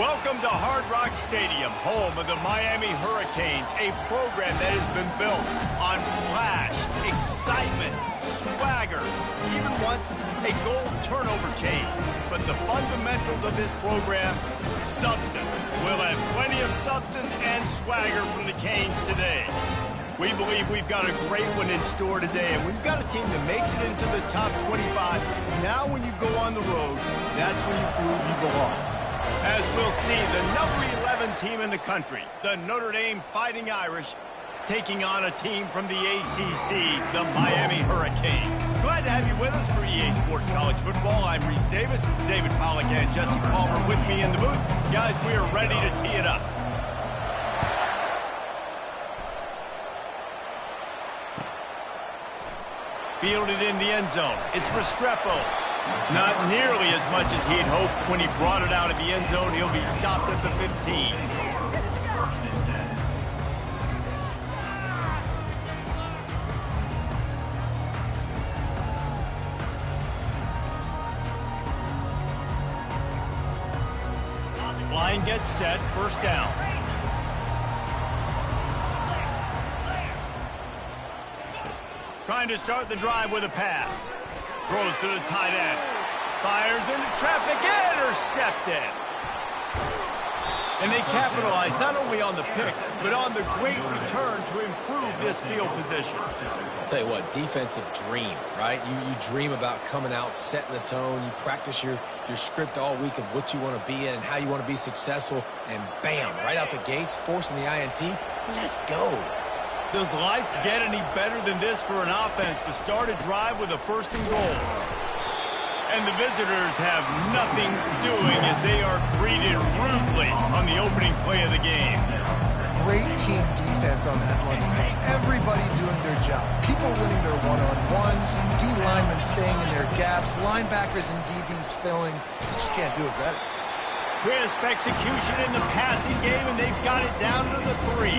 Welcome to Hard Rock Stadium, home of the Miami Hurricanes, a program that has been built on flash, excitement, swagger, even once a goal turnover chain. But the fundamentals of this program, substance. We'll have plenty of substance and swagger from the Canes today. We believe we've got a great one in store today, and we've got a team that makes it into the top 25. Now when you go on the road, that's when you prove you belong. As we'll see, the number 11 team in the country, the Notre Dame Fighting Irish, taking on a team from the ACC, the Miami Hurricanes. Glad to have you with us for EA Sports College Football. I'm Reese Davis, David Pollack and Jesse Palmer with me in the booth. Guys, we are ready to tee it up. Fielded in the end zone. It's Restrepo. Not nearly as much as he'd hoped when he brought it out of the end zone. He'll be stopped at the 15. Line gets set, first down. Trying to start the drive with a pass. Throws to the tight end. Fires into traffic. Intercepted. And they capitalize not only on the pick, but on the great return to improve this field position. I'll tell you what, defensive dream, right? You dream about coming out, setting the tone. You practice your script all week of what you want to be in and how you want to be successful. And bam, right out the gates, forcing the INT. Let's go. Does life get any better than this for an offense to start a drive with a first and goal? And the visitors have nothing doing as they are greeted rudely on the opening play of the game. Great team defense on that one. Everybody doing their job. People winning their one-on-ones, D-linemen staying in their gaps, linebackers and DBs filling. You just can't do it better. Crisp execution in the passing game, and they've got it down to the 3.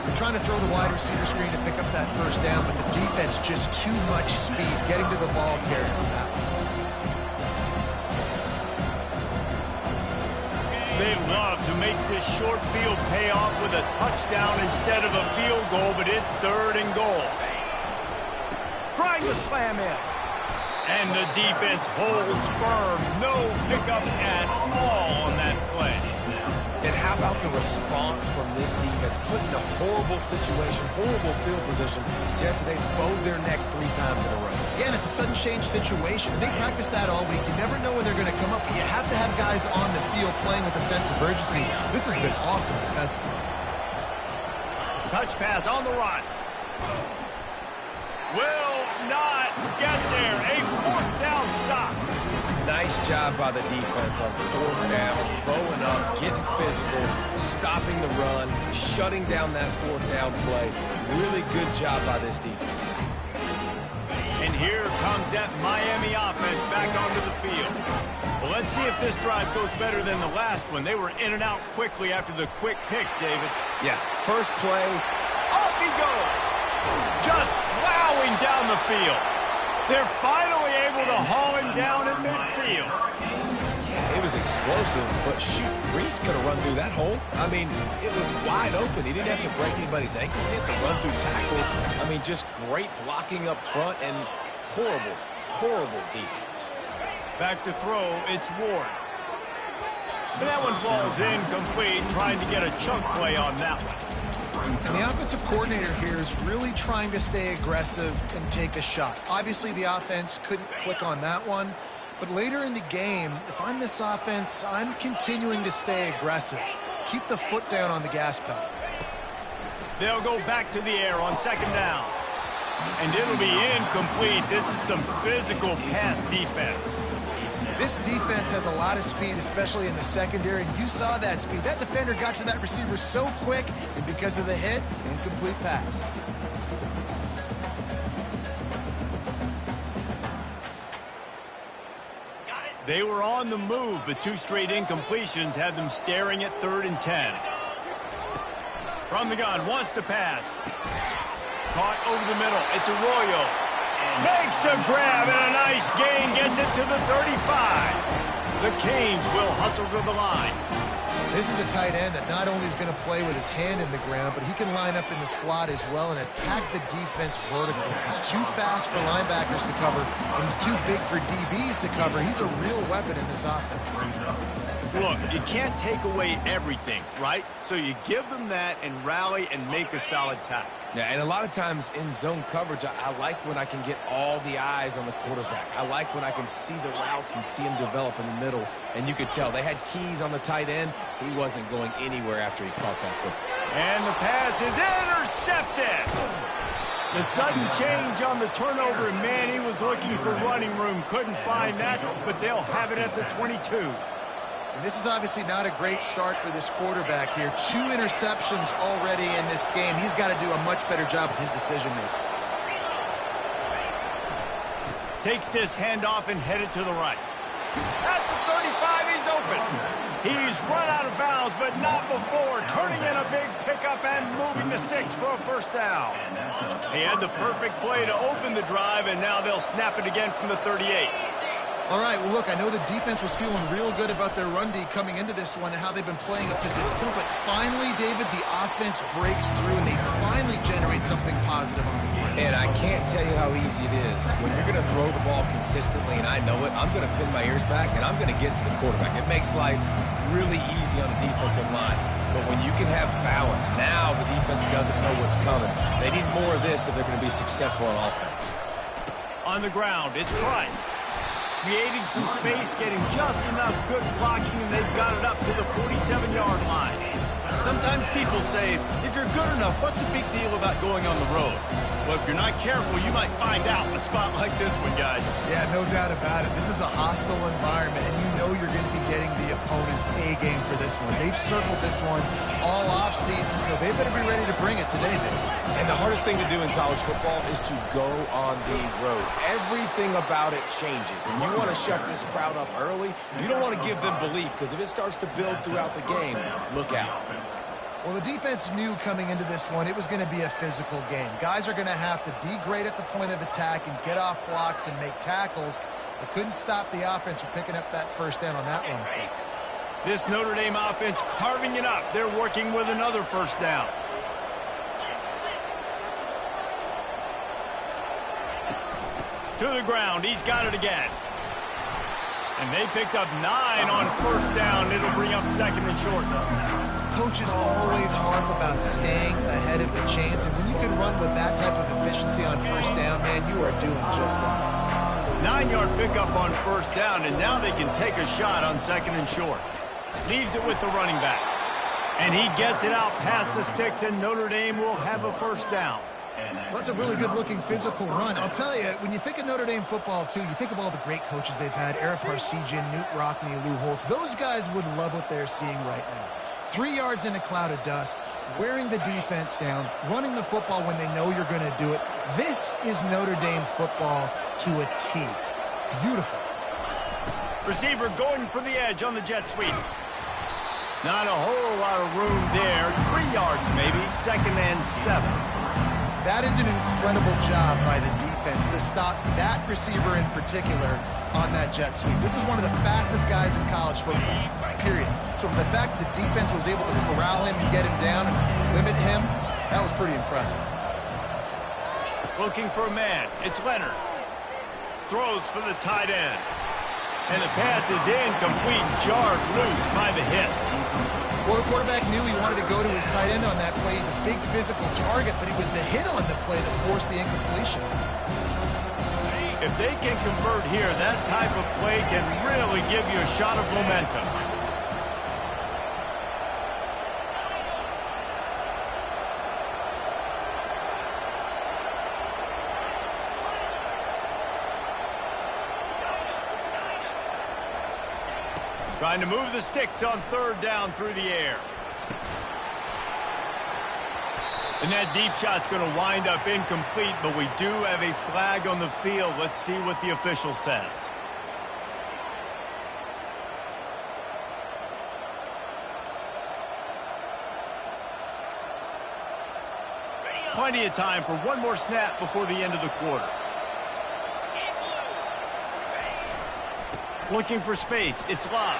They're trying to throw the wide receiver screen to pick up that first down, but the defense just too much speed getting to the ball carrier on that one. They love to make this short field pay off with a touchdown instead of a field goal, but it's third and goal. Trying to slam in. And the defense holds firm. No pickup at all on that play. And how about the response from this defense? Put in a horrible situation, horrible field position. Jesse, they bowed their necks 3 times in a row. Yeah, and it's a sudden change situation. They practice that all week. You never know when they're going to come up, but you have to have guys on the field playing with a sense of urgency. This has been awesome defensively. Touch pass on the run. Will not get there. A 4th down stop. Nice job by the defense on 4th down, bowing up, getting physical, stopping the run, shutting down that 4th down play. Really good job by this defense. And here comes that Miami offense back onto the field. Well, let's see if this drive goes better than the last one. They were in and out quickly after the quick pick, David. Yeah, first play. Off he goes. Just plowing down the field. They're finally able to haul him down in midfield. Yeah, it was explosive, but shoot, Reese could have run through that hole. I mean, it was wide open. He didn't have to break anybody's ankles. He had to run through tackles. I mean, just great blocking up front and horrible, horrible defense. Back to throw, it's Ward. And that one falls incomplete, trying to get a chunk play on that one. And the offensive coordinator here is really trying to stay aggressive and take a shot. Obviously, the offense couldn't click on that one. But later in the game, if I'm this offense, I'm continuing to stay aggressive. Keep the foot down on the gas pedal. They'll go back to the air on 2nd down. And it'll be incomplete. This is some physical pass defense. This defense has a lot of speed, especially in the secondary, and you saw that speed. That defender got to that receiver so quick, and because of the hit, incomplete pass. They were on the move, but 2 straight incompletions have them staring at 3rd and 10. From the gun, wants to pass. Caught over the middle. It's Arroyo. Makes a grab and a nice gain. Gets it to the 35. The Canes will hustle to the line. This is a tight end that not only is going to play with his hand in the ground, but he can line up in the slot as well and attack the defense vertically. He's too fast for linebackers to cover, and he's too big for DBs to cover. He's a real weapon in this offense. Look, you can't take away everything, right? So you give them that and rally and make a solid tackle. Yeah, and a lot of times in zone coverage, I like when I can get all the eyes on the quarterback. I like when I can see the routes and see him develop in the middle. And you could tell they had keys on the tight end. He wasn't going anywhere after he caught that football. And the pass is intercepted. The sudden change on the turnover, and man, he was looking for running room. Couldn't find that, but they'll have it at the 22. And this is obviously not a great start for this quarterback here. 2 interceptions already in this game. He's got to do a much better job with his decision-making. Takes this handoff and headed to the right. At the 35, he's open. He's run out of bounds, but not before. Turning in a big pickup and moving the sticks for a first down. He had the perfect play to open the drive, and now they'll snap it again from the 38. All right, well, look, I know the defense was feeling real good about their run D coming into this one and how they've been playing up to this point, but finally, David, the offense breaks through and they finally generate something positive on the play. And I can't tell you how easy it is. When you're going to throw the ball consistently, and I know it, I'm going to pin my ears back and I'm going to get to the quarterback. It makes life really easy on the defensive line. But when you can have balance, now the defense doesn't know what's coming. They need more of this if they're going to be successful on offense. On the ground, it's Price. Creating some space, getting just enough good blocking, and they've got it up to the 47-yard line. Sometimes people say, if you're good enough, what's the big deal about going on the road? Well, if you're not careful, you might find out in a spot like this one, guys. Yeah, no doubt about it. This is a hostile environment, and you know you're going to be getting the opponent's A game for this one. They've circled this one all offseason, so they better be ready to bring it today, Dave. And the hardest thing to do in college football is to go on the road. Everything about it changes, and you want to shut this crowd up early. You don't want to give them belief, because if it starts to build throughout the game, look out. Well, the defense knew coming into this one it was going to be a physical game. Guys are going to have to be great at the point of attack and get off blocks and make tackles. They couldn't stop the offense from picking up that first down on that one. This Notre Dame offense carving it up. They're working with another first down. To the ground. He's got it again. And they picked up 9 on first down. It'll bring up second and short. Coaches always harp about staying ahead of the chains, and when you can run with that type of efficiency on first down, man, you are doing just that. 9-yard pickup on first down, and now they can take a shot on second and short. Leaves it with the running back. And he gets it out past the sticks, and Notre Dame will have a first down. Well, that's a really good-looking physical run. I'll tell you, when you think of Notre Dame football, too, you think of all the great coaches they've had, Eric Parsegian, Newt Rockne, Lou Holtz. Those guys would love what they're seeing right now. 3 yards in a cloud of dust, wearing the defense down, running the football when they know you're going to do it. This is Notre Dame football to a T. Beautiful. Receiver going for the edge on the jet sweep. Not a whole lot of room there. 3 yards maybe, second and 7. That is an incredible job by the defense to stop that receiver in particular on that jet sweep. This is one of the fastest guys in college football, period. So for the fact that the defense was able to corral him and get him down and limit him, that was pretty impressive. Looking for a man. It's Leonard. Throws for the tight end. And the pass is incomplete, jarred loose by the hit. Well, the quarterback knew he wanted to go to his tight end on that play. He's a big physical target, but it was the hit on the play that forced the incompletion. If they can convert here, that type of play can really give you a shot of momentum. Trying to move the sticks on third down through the air. And that deep shot's going to wind up incomplete, but we do have a flag on the field. Let's see what the official says. Plenty of time for one more snap before the end of the quarter. Looking for space. It's Love.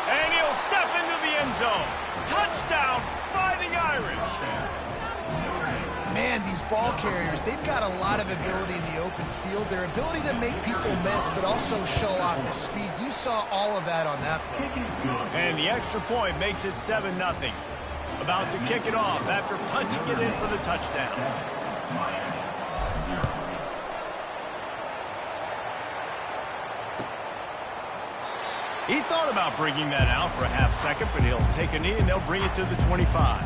And he'll step into the end zone. Touchdown, Fighting Irish. Man, these ball carriers, they've got a lot of ability in the open field. Their ability to make people miss, but also show off the speed. You saw all of that on that play. And the extra point makes it 7-0. About to kick it off after punching it in for the touchdown. He thought about bringing that out for a half second, but he'll take a knee and they'll bring it to the 25.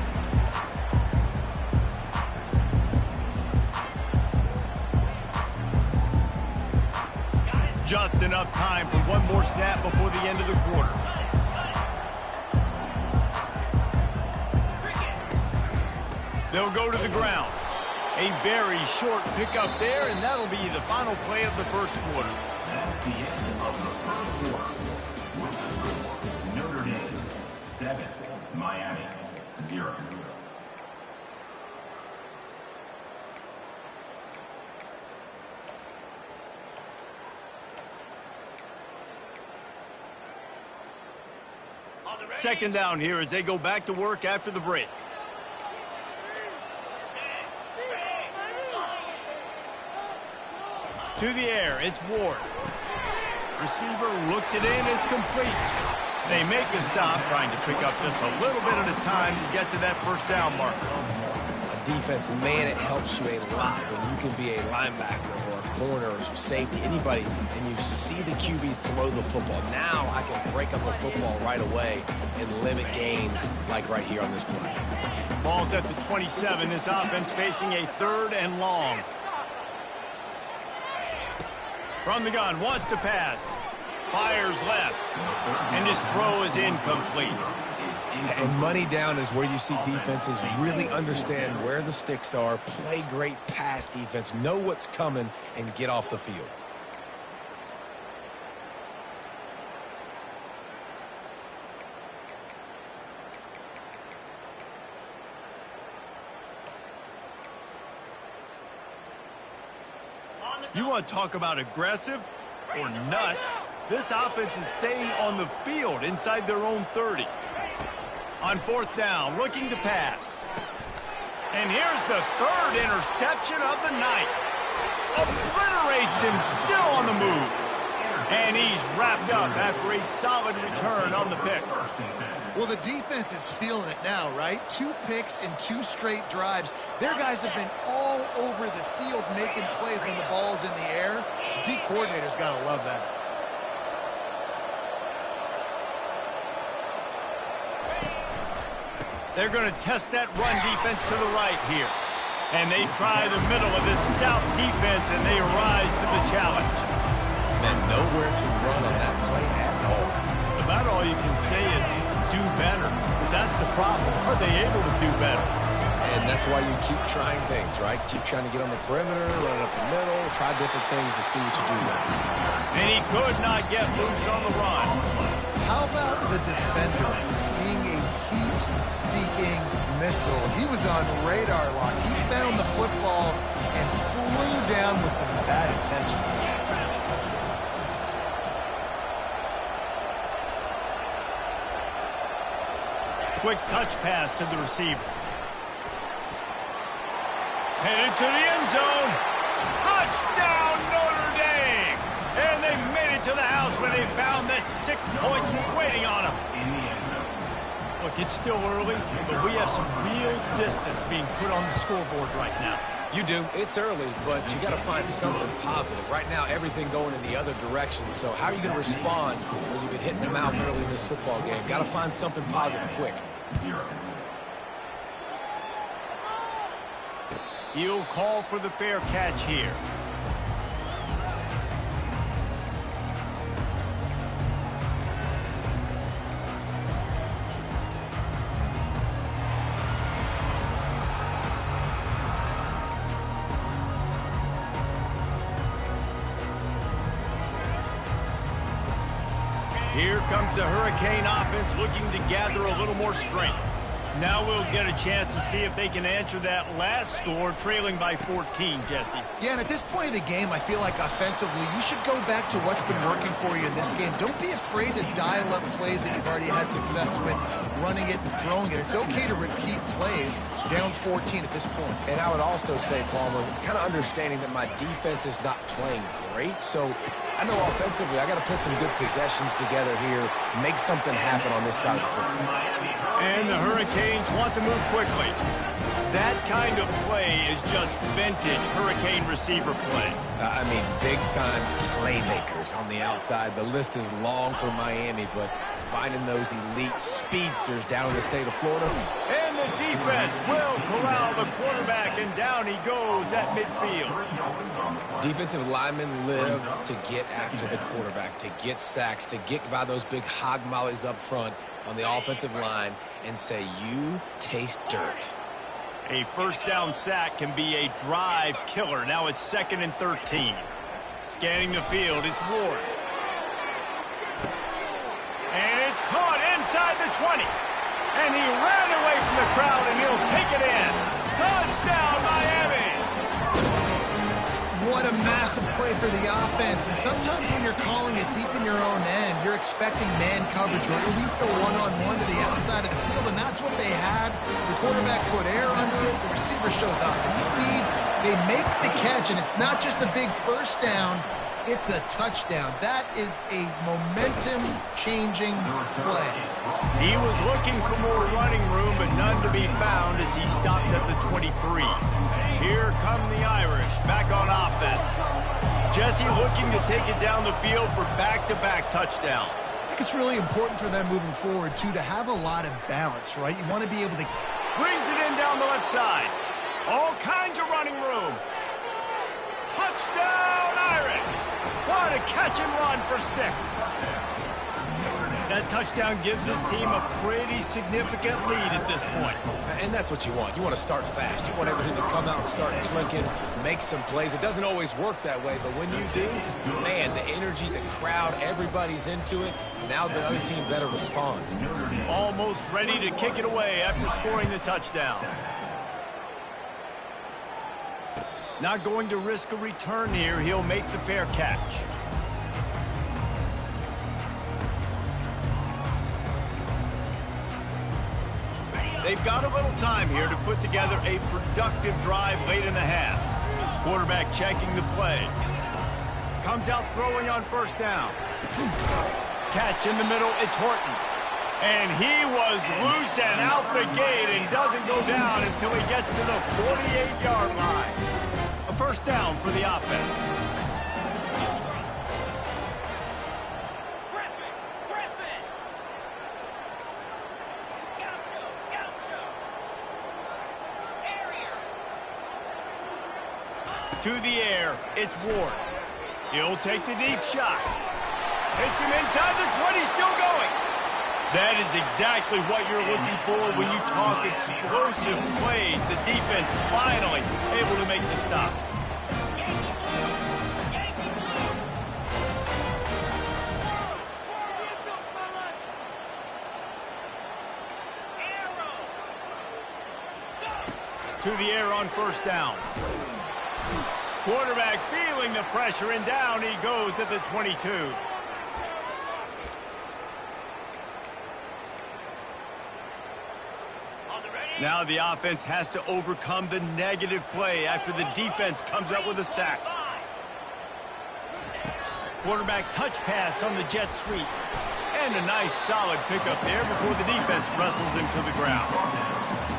Just enough time for one more snap before the end of the quarter. They'll go to the ground. A very short pickup there, and that'll be the final play of the first quarter. That's the end of the first quarter. Notre Dame 7, Miami 0. Second down here as they go back to work after the break. To the air, it's Ward. Receiver looks it in, it's complete. They make a stop, trying to pick up just a little bit at a time to get to that first down marker. A defense, man, it helps you a lot when you can be a linebacker or a corner or some safety, anybody, and you see the QB throw the football. Now I can break up the football right away and limit gains like right here on this play. Ball's at the 27. This offense facing a 3rd and long. From the gun, wants to pass. Fires left. And his throw is incomplete. And money down is where you see defenses really understand where the sticks are, play great pass defense, know what's coming, and get off the field. You want to talk about aggressive or nuts? This offense is staying on the field inside their own 30. On 4th down, looking to pass. And here's the 3rd interception of the night. Obliterates him, still on the move. And he's wrapped up after a solid return on the pick. Well, the defense is feeling it now, right? 2 picks in 2 straight drives. Their guys have been all over the field making plays when the ball's in the air. D coordinator's got to love that. They're going to test that run defense to the right here. And they try the middle of this stout defense, and they rise to the challenge. And nowhere to run on that play at all. About all you can say is do better. But that's the problem. Are they able to do better? And that's why you keep trying things, right? Keep trying to get on the perimeter, run up the middle, try different things to see what you do better. And he could not get loose on the run. How about the defender being a heat-seeking missile? He was on radar lock. He found the football and flew down with some bad intentions. Quick touch pass to the receiver. Headed to the end zone. Touchdown, Notre Dame! And they made it to the house where they found that 6 points waiting on them. Look, it's still early, but we have some real distance being put on the scoreboard right now. You do. It's early, but you got to find something positive. Right now, everything going in the other direction. So how are you going to respond when you've been hitting the mouth early in this football game? Got to find something positive quick. He'll call for the fair catch here. Here comes the Hurricane offense looking to gather a little more strength. Now we'll get a chance to see if they can answer that last score, trailing by 14, Jesse. Yeah, and at this point of the game, I feel like offensively, you should go back to what's been working for you in this game. Don't be afraid to dial up plays that you've already had success with, running it and throwing it. It's okay to repeat plays down 14 at this point. And I would also say, Palmer, kind of understanding that my defense is not playing great, so I know offensively I got to put some good possessions together here, make something happen on this side of the football. And the Hurricanes want to move quickly. That kind of play is just vintage Hurricane receiver play. I mean, big-time playmakers on the outside. The list is long for Miami, but finding those elite speedsters down in the state of Florida. And the defense will corral the quarterback, and down he goes at midfield. Defensive linemen live to get after the quarterback, to get sacks, to get by those big hog mollies up front on the offensive line and say, you taste dirt. A first down sack can be a drive killer. Now it's 2nd and 13. Scanning the field, it's Ward. And it's caught inside the 20. And he ran away from the crowd, and he'll take it in. Touchdown, Miami! What a massive play for the offense. And sometimes when you're calling it deep in your own end, you're expecting man coverage or at least a one-on-one to the outside of the field, and that's what they had. The quarterback put air under it. The receiver shows off his speed. They make the catch, and it's not just a big first down. It's a touchdown. That is a momentum-changing play. He was looking for more running room, but none to be found as he stopped at the 23. Here come the Irish back on offense. Jesse looking to take it down the field for back-to-back touchdowns. I think it's really important for them moving forward, too, to have a lot of balance, right? You want to be able to... Brings it in down the left side. All kinds of running room. Touchdown, Irish! What a catch and run for 6. That touchdown gives his team a pretty significant lead at this point. And that's what you want. You want to start fast. You want everything to come out and start clicking, make some plays. It doesn't always work that way, but when you do, man, the energy, the crowd, everybody's into it. Now the other team better respond. Almost ready to kick it away after scoring the touchdown. Not going to risk a return here. He'll make the fair catch. They've got a little time here to put together a productive drive late in the half. Quarterback checking the play. Comes out throwing on first down. Catch in the middle, it's Horton. And he was loose and out the gate and doesn't go down until he gets to the 48-yard line. A first down for the offense. To the air, it's Ward. He'll take the deep shot. Hits him inside the 20, still going. That is exactly what you're looking for when you talk explosive plays. The defense finally able to make the stop. To the air on first down. Quarterback feeling the pressure, and down he goes at the 22. Now the offense has to overcome the negative play after the defense comes up with a sack. Quarterback touch pass on the jet sweep. And a nice solid pickup there before the defense wrestles him to the ground.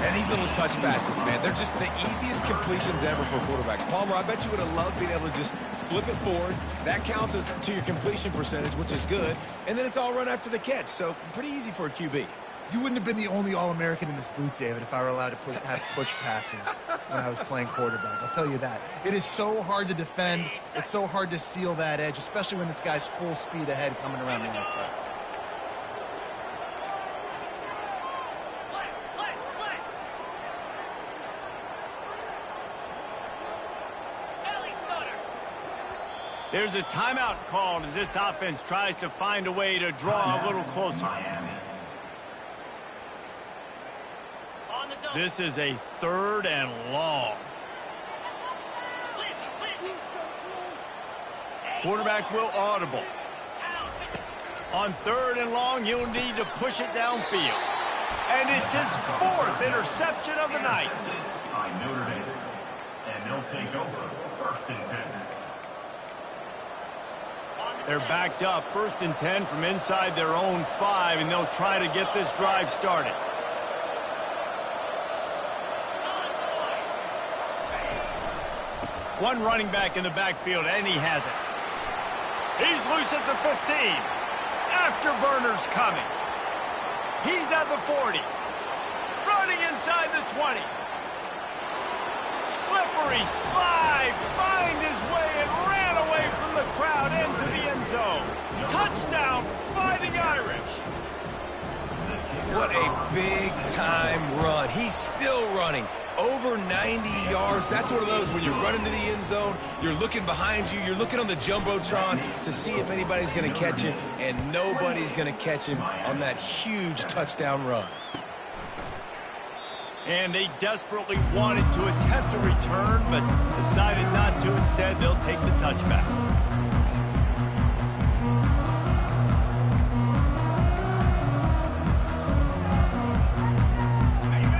And these little touch passes, man, they're just the easiest completions ever for quarterbacks. Palmer, I bet you would have loved being able to just flip it forward. That counts as to your completion percentage, which is good. And then it's all run after the catch, so pretty easy for a QB. You wouldn't have been the only All-American in this booth, David, if I were allowed to have push passes when I was playing quarterback. I'll tell you that. It is so hard to defend. It's so hard to seal that edge, especially when this guy's full speed ahead coming around the outside. There's a timeout called as this offense tries to find a way to draw a little closer. This is a 3rd and long. Quarterback will audible. On 3rd and long, he'll need to push it downfield. And it's his 4th interception of the night. By Notre Dame. And they'll take over 1st and 10. They're backed up 1st and 10 from inside their own 5, and they'll try to get this drive started. One running back in the backfield, and he has it. He's loose at the 15. Afterburner's coming. He's at the 40. Running inside the 20. Slippery slide. Find his way and ran away from the crowd into the end zone. Touchdown, Fighting Irish. What a big-time run. He's still running. Over 90 yards. That's one of those when you're running to the end zone, you're looking behind you, you're looking on the Jumbotron to see if anybody's going to catch him, and nobody's going to catch him on that huge touchdown run. And they desperately wanted to attempt a return, but decided not to. Instead, they'll take the touchback.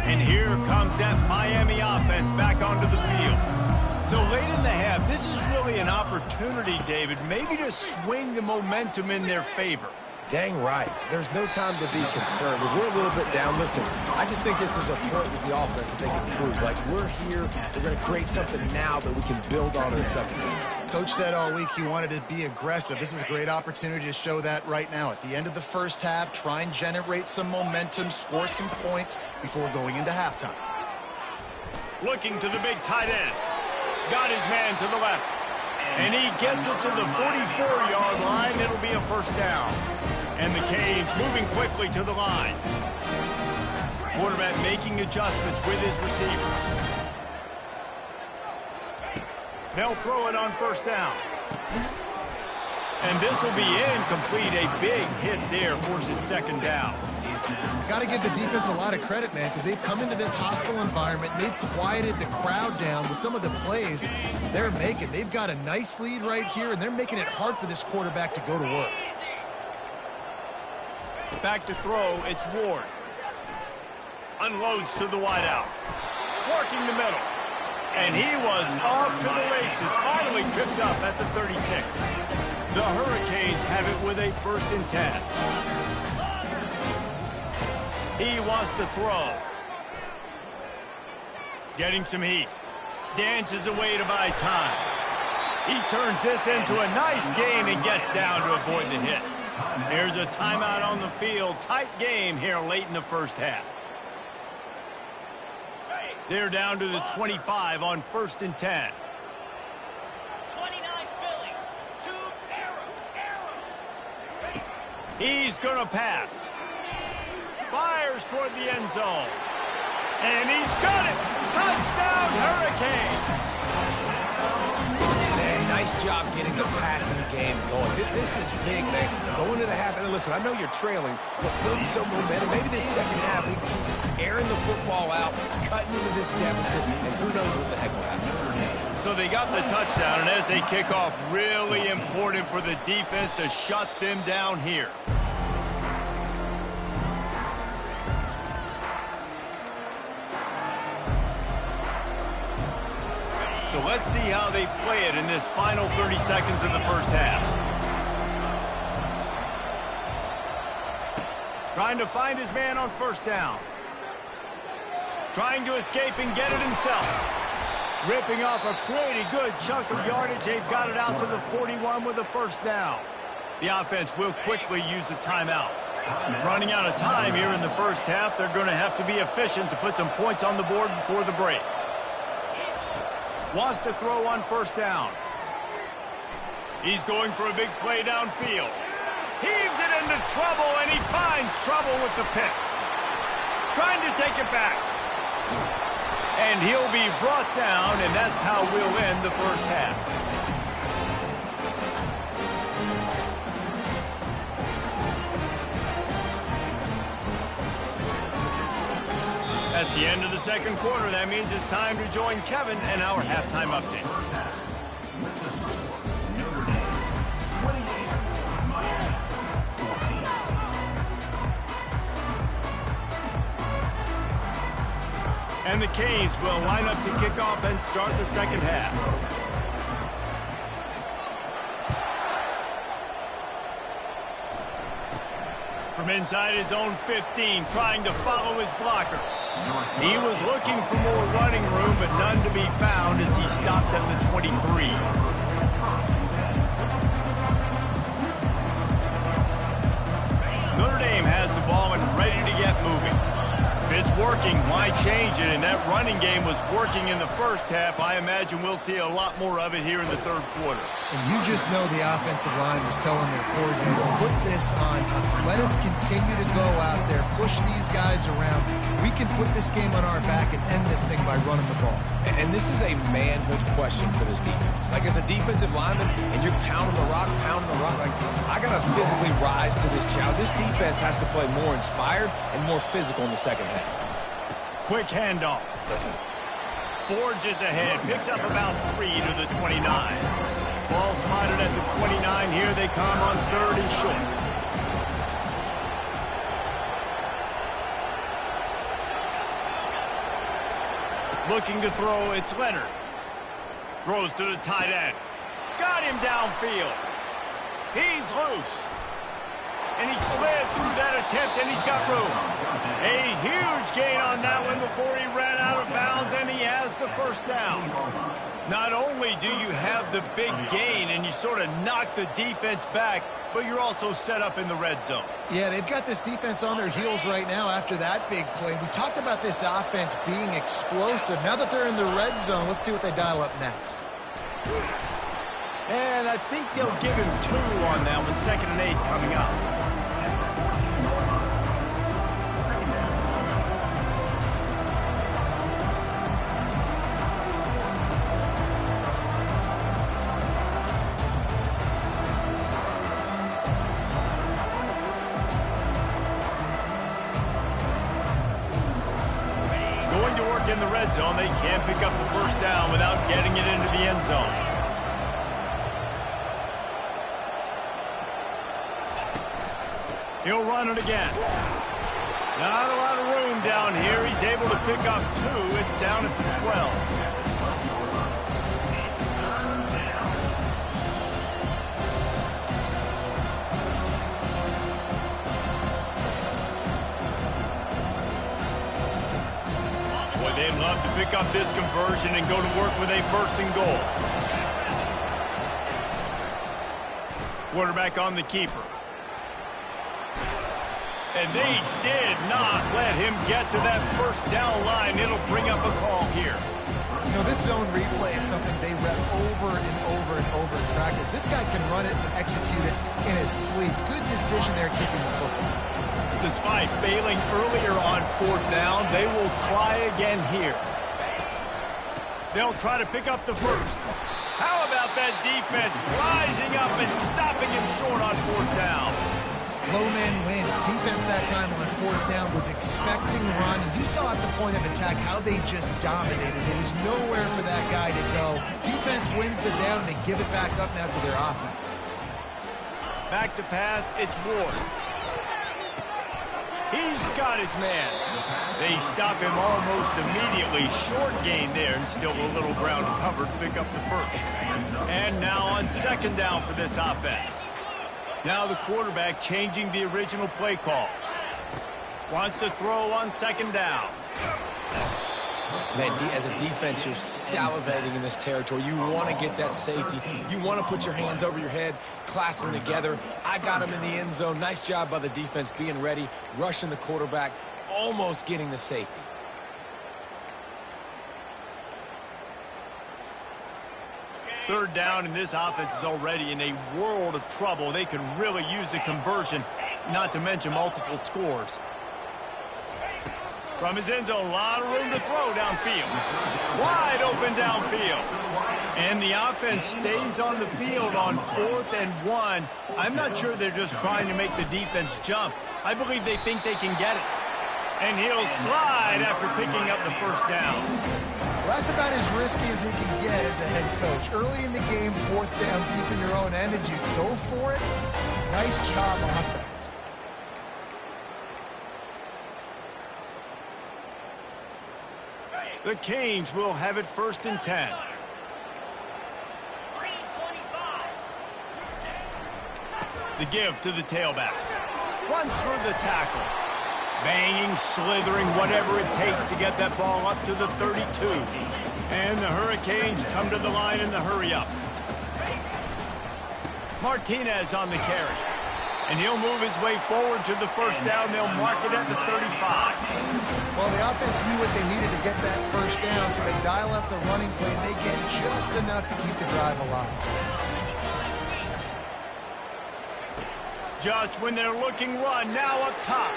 And here comes that Miami offense back onto the field. So late in the half, this is really an opportunity, David, maybe to swing the momentum in their favor. Dang right. There's no time to be concerned. If we're a little bit down, listen, I just think this is a point with the offense that they can prove. Like, we're here, we're going to create something now that we can build on in the second half. Coach said all week he wanted to be aggressive. This is a great opportunity to show that right now. At the end of the first half, try and generate some momentum, score some points before going into halftime. Looking to the big tight end. Got his man to the left. And he gets it to the 44-yard line. It'll be a 1st down. And the Canes moving quickly to the line. Quarterback making adjustments with his receivers. They'll throw it on 1st down. And this will be incomplete. A big hit there forces 2nd down. Got to give the defense a lot of credit, man, because they've come into this hostile environment. They've quieted the crowd down with some of the plays they're making. They've got a nice lead right here, and they're making it hard for this quarterback to go to work. Back to throw, it's Ward. Unloads to the wideout. Working the middle. And he was off to the races, finally tripped up at the 36. The Hurricanes have it with a 1st and 10. He wants to throw. Getting some heat. Dances away to buy time. He turns this into a nice gain and gets down to avoid the hit. There's a timeout on the field. Tight game here late in the first half. They're down to the 25 on 1st and 10. 29 Philly. 2 arrow. He's going to pass. Fires toward the end zone. And he's got it. Touchdown, Hurricane. Man, nice job getting the passing game going. This is big, man. Going to the half, and listen, I know you're trailing, but building some momentum. Maybe this second half, we keep airing the football out, cutting into this deficit, and who knows what the heck will happen. So they got the touchdown, and as they kick off, really important for the defense to shut them down here. So let's see how they play it in this final 30 seconds of the first half. Trying to find his man on 1st down. Trying to escape and get it himself. Ripping off a pretty good chunk of yardage. They've got it out to the 41 with a 1st down. The offense will quickly use a timeout. Running out of time here in the first half. They're going to have to be efficient to put some points on the board before the break. Wants to throw on 1st down. He's going for a big play downfield. Heaves it into trouble, and he finds trouble with the pick. Trying to take it back. And he'll be brought down, and that's how we'll end the first half. As It's the end of the second quarter. That means it's time to join Kevin and our halftime update. Notre Dame 28, Miami 14. And the Canes will line up to kick off and start the second half. From inside his own 15, trying to follow his blockers. He was looking for more running room, but none to be found as he stopped at the 23. Notre Dame has the ball and ready to get moving. If it's working, why change it? And that running game was working in the first half. I imagine we'll see a lot more of it here in the third quarter. And you just know the offensive line was telling their coordinator, put this on us. Let us continue to go out there, push these guys around. We can put this game on our back and end this thing by running the ball. And this is a manhood question for this defense. Like, as a defensive lineman, and you're pounding the rock, like, I got to physically rise to this challenge. This defense has to play more inspired and more physical in the second half. Quick handoff. Forges ahead, picks up about 3 to the 29. Ball spotted at the 29. Here they come on 3rd and short. Looking to throw, it's Leonard. Throws to the tight end. Got him downfield. He's loose. And he slid through that attempt, and he's got room. A huge gain on that one before he ran out of bounds, and he has the first down. Not only do you have the big gain, and you sort of knock the defense back, but you're also set up in the red zone. Yeah, they've got this defense on their heels right now after that big play. We talked about this offense being explosive. Now that they're in the red zone, let's see what they dial up next. And I think they'll give him 2 on that one, 2nd and 8 coming up. Going to work in the red zone. They can't pick up the first down without getting it into the end zone. He'll run it again. Not a lot of room down here. He's able to pick up 2. It's down at the 12. Boy, they'd love to pick up this conversion and go to work with a 1st and goal. Quarterback on the keeper. And they did not let him get to that first down line. It'll bring up a call here. You know, this zone replay is something they rep over and over and over in practice. This guy can run it and execute it in his sleep. Good decision there kicking the football. Despite failing earlier on 4th down, they will try again here. They'll try to pick up the first. How about that defense rising up and stopping him short on 4th down? Low man wins. Defense that time on 4th down was expecting run. You saw at the point of attack how they just dominated. There was nowhere for that guy to go. Defense wins the down. They give it back up now to their offense. Back to pass. It's Ward. He's got his man. They stop him almost immediately. Short gain there, and still a little ground covered to pick up the first. And now on 2nd down for this offense. Now the quarterback changing the original play call. Wants to throw on 2nd down. Man, as a defense, you're salivating in this territory. You want to get that safety. You want to put your hands over your head, clasp them together. I got him in the end zone. Nice job by the defense being ready, rushing the quarterback, almost getting the safety. Third down, and this offense is already in a world of trouble. They could really use a conversion, not to mention multiple scores. From his end zone, a lot of room to throw downfield. Wide open downfield. And the offense stays on the field on 4th and 1. I'm not sure they're just trying to make the defense jump. I believe they think they can get it. And he'll slide after picking up the first down. Well, that's about as risky as he can get as a head coach. Early in the game, 4th down, deep in your own end, and you go for it. Nice job, offense. The Canes will have it 1st and 10. 3:25. The give to the tailback. Runs through the tackle. Banging, slithering, whatever it takes to get that ball up to the 32. And the Hurricanes come to the line in the hurry-up. Martinez on the carry. And he'll move his way forward to the first down. They'll mark it at the 35. Well, the offense knew what they needed to get that first down, so they dial up the running play, and they get just enough to keep the drive alive. Just when they're looking run, now up top.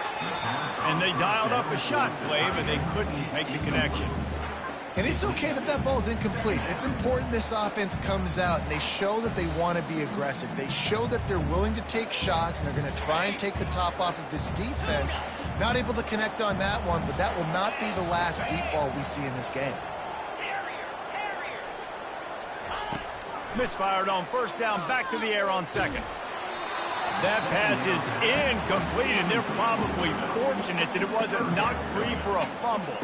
And they dialed up a shot play, but they couldn't make the connection. And it's okay that that ball's incomplete. It's important this offense comes out and they show that they want to be aggressive. They show that they're willing to take shots and they're going to try and take the top off of this defense. Not able to connect on that one, but that will not be the last deep ball we see in this game. Misfired on first down, back to the air on second. That pass is incomplete, and they're probably fortunate that it wasn't knocked free for a fumble.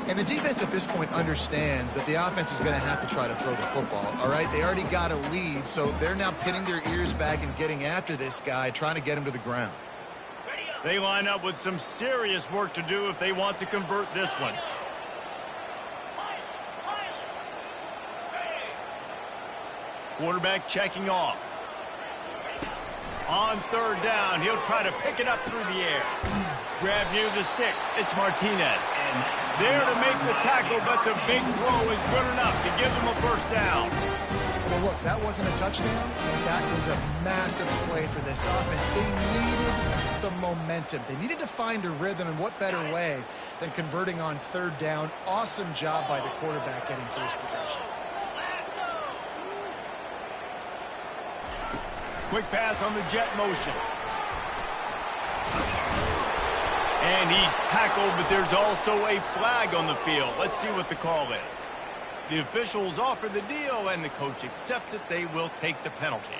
And the defense at this point understands that the offense is going to have to try to throw the football, all right? They already got a lead, so they're now pinning their ears back and getting after this guy, trying to get him to the ground. They line up with some serious work to do if they want to convert this one. Quarterback checking off. On third down, he'll try to pick it up through the air. Grab near the sticks. It's Martinez. There to make the tackle, but the big throw is good enough to give them a first down. Well, look, that wasn't a touchdown. That was a massive play for this offense. They needed some momentum. They needed to find a rhythm, and what better way than converting on third down. Awesome job by the quarterback getting through his progression. Quick pass on the jet motion. And he's tackled, but there's also a flag on the field. Let's see what the call is. The officials offer the deal, and the coach accepts it. They will take the penalty.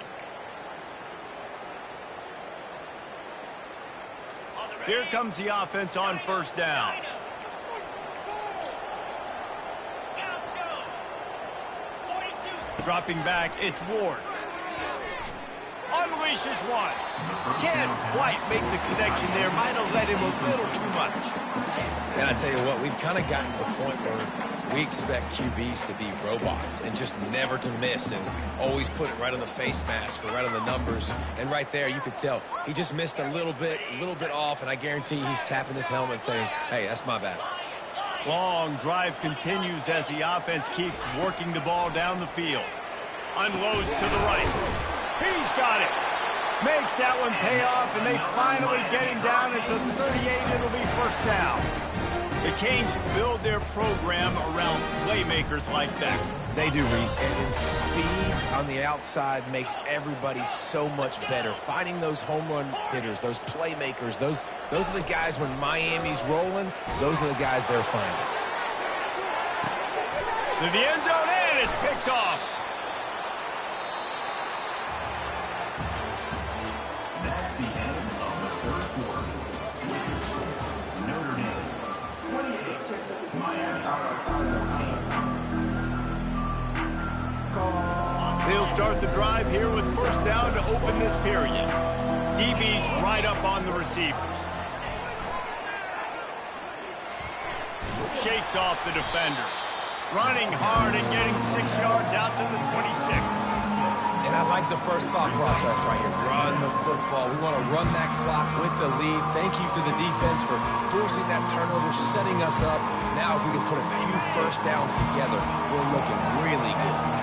Here comes the offense on first down. Dropping back, it's Ward. Unleashes one. Can't quite make the connection there. Might have let him a little too much. And I tell you what, we've kind of gotten to the point where we expect QBs to be robots and just never to miss and always put it right on the face mask or right on the numbers. And right there, you could tell he just missed a little bit off, and I guarantee he's tapping his helmet saying, hey, that's my bad. Long drive continues as the offense keeps working the ball down the field. Unloads to the right. He's got it. Makes that one pay off, and they finally get him down at the 38. It'll be first down. The Canes build their program around playmakers like that. They do, Reese, and then speed on the outside makes everybody so much better. Finding those home run hitters, those playmakers, those are the guys when Miami's rolling, those are the guys they're finding. To the end zone, and it's picked off. That's the end of the third quarter. Notre Dame 28, Miami 14. They'll start the drive here with first down to open this period. DB's right up on the receivers. Shakes off the defender. Running hard and getting 6 yards out to the 26. And I like the first thought process right here. Run the football. We want to run that clock with the lead. Thank you to the defense for forcing that turnover, setting us up. Now if we can put a few first downs together, we're looking really good.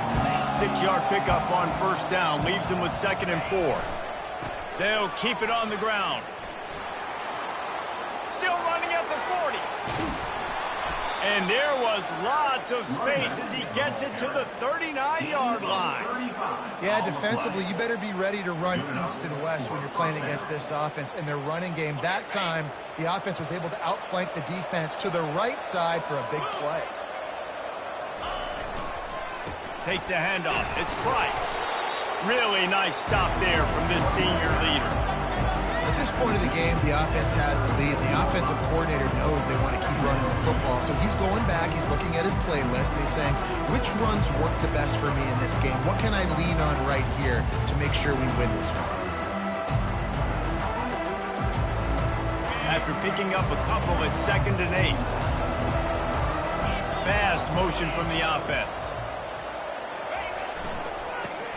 6-yard pickup on first down leaves them with 2nd and 4. They'll keep it on the ground. Still running at the 40. And there was lots of space as he gets it to the 39-yard line. Yeah, defensively, you better be ready to run east and west when you're playing against this offense. And their running game, that time, the offense was able to outflank the defense to the right side for a big play. Takes a handoff. It's Price. Really nice stop there from this senior leader. At this point of the game, the offense has the lead. The offensive coordinator knows they want to keep running the football. So he's going back, he's looking at his playlist, and he's saying, which runs work the best for me in this game? What can I lean on right here to make sure we win this one? After picking up a couple at 2nd and 8. Fast motion from the offense.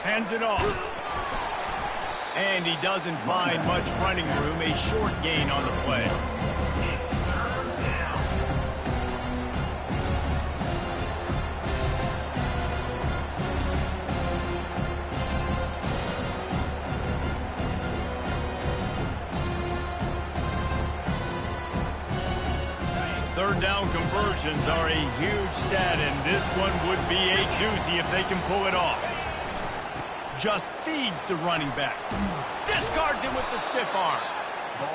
Hands it off. And he doesn't find much running room. A short gain on the play. Third down conversions are a huge stat, and this one would be a doozy if they can pull it off. Just feeds the running back. Discards him with the stiff arm.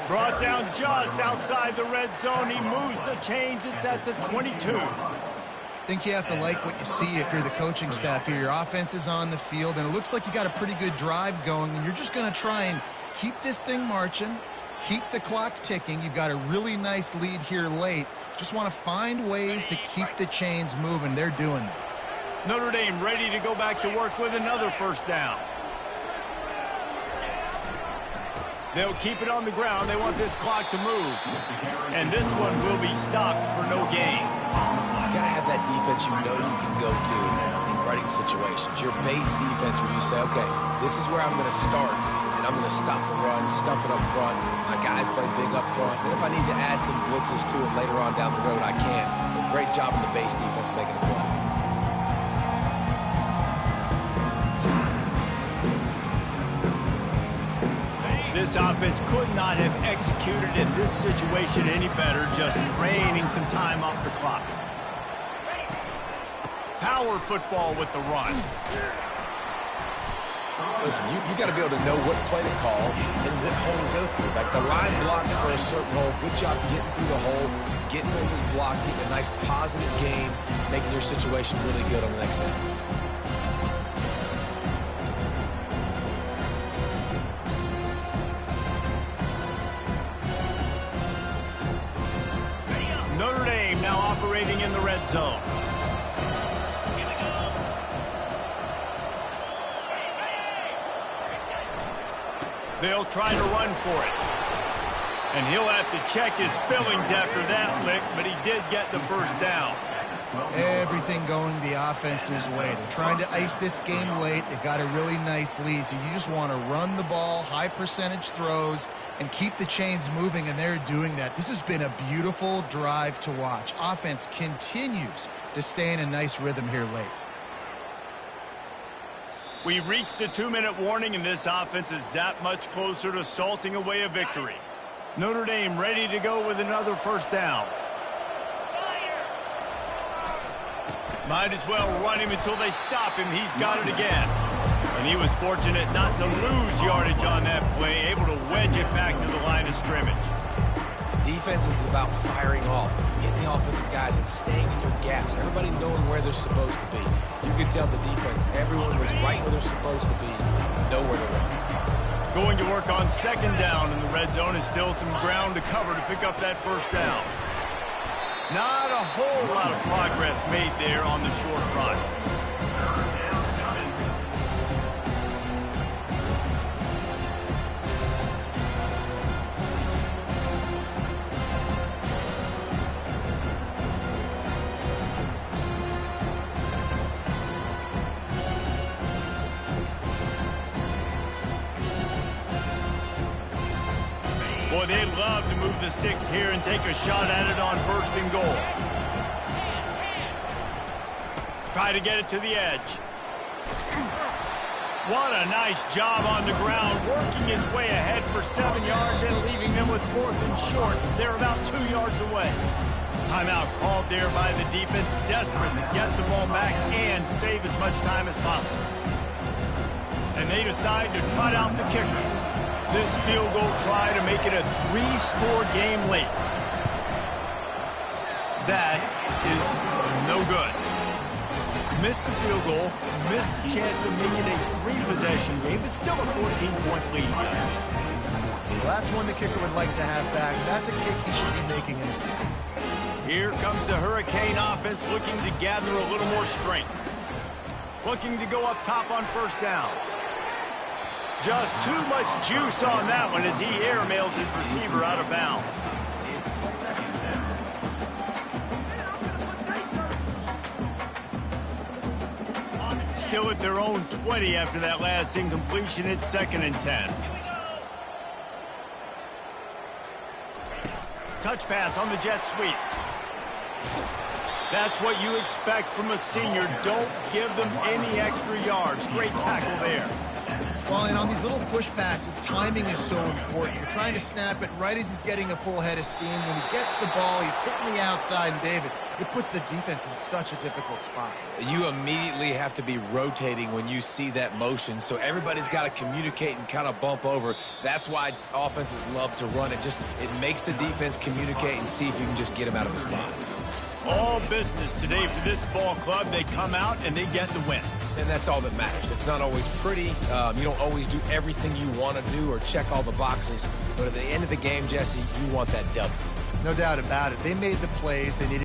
Brought down just outside the red zone. He moves the chains. It's at the 22. I think you have to like what you see if you're the coaching staff here. Your offense is on the field, and it looks like you got a pretty good drive going, and you're just going to try and keep this thing marching, keep the clock ticking. You've got a really nice lead here late. Just want to find ways to keep the chains moving. They're doing that. Notre Dame ready to go back to work with another first down. They'll keep it on the ground. They want this clock to move. And this one will be stopped for no gain. You got to have that defense you know you can go to in running situations. Your base defense where you say, okay, this is where I'm going to start, and I'm going to stop the run, stuff it up front. My guys play big up front. And if I need to add some blitzes to it later on down the road, I can. But great job in the base defense making a play. This offense could not have executed in this situation any better, just draining some time off the clock. Power football with the run. Listen, you got to be able to know what play to call and what hole to go through. Like the line blocks for a certain hole. Good job getting through the hole, getting what was blocked, getting a nice positive gain, making your situation really good on the next down. Notre Dame now operating in the red zone. They'll try to run for it. And he'll have to check his fillings after that lick, but he did get the first down. Everything going the offense's way. They're trying to ice this game late. They've got a really nice lead, so you just want to run the ball, high percentage throws, and keep the chains moving, and they're doing that. This has been a beautiful drive to watch. Offense continues to stay in a nice rhythm here late. We've reached the 2-minute warning, and this offense is that much closer to salting away a victory. Notre Dame ready to go with another first down. Might as well run him until they stop him. He's got it again. And he was fortunate not to lose yardage on that play, able to wedge it back to the line of scrimmage. Defense is about firing off, hitting the offensive guys and staying in your gaps. Everybody knowing where they're supposed to be. You could tell the defense, everyone was right where they're supposed to be, nowhere to run. Going to work on second down, and the red zone is still some ground to cover to pick up that first down. Not a whole lot of progress made there on the short run. Boy, they'd love to move the sticks here and take a shot at it on 1st and goal. Try to get it to the edge. What a nice job on the ground, working his way ahead for 7 yards and leaving them with 4th and short. They're about 2 yards away. Timeout called there by the defense, desperate to get the ball back and save as much time as possible. And they decide to trot out the kicker. This field goal try to make it a 3-score game late. That is no good. Missed the field goal, missed the chance to make it a 3-possession game, but still a 14-point lead. Well, that's one the kicker would like to have back. That's a kick he should be making in his sleep. Here comes the Hurricane offense looking to gather a little more strength. Looking to go up top on first down. Just too much juice on that one as he airmails his receiver out of bounds. Still at their own 20 after that last incompletion. It's 2nd and 10. Touch pass on the jet sweep. That's what you expect from a senior. Don't give them any extra yards. Great tackle there. Well, and on these little push passes, timing is so important. You're trying to snap it right as he's getting a full head of steam. When he gets the ball, he's hitting the outside, and David, it puts the defense in such a difficult spot. You immediately have to be rotating when you see that motion, so everybody's got to communicate and kind of bump over. That's why offenses love to run it. It makes the defense communicate and see if you can just get him out of the spot. All business today for this ball club. They come out and they get the win. And that's all that matters. It's not always pretty. You don't always do everything you want to do or check all the boxes. But at the end of the game, Jesse, you want that W. No doubt about it. They made the plays. They needed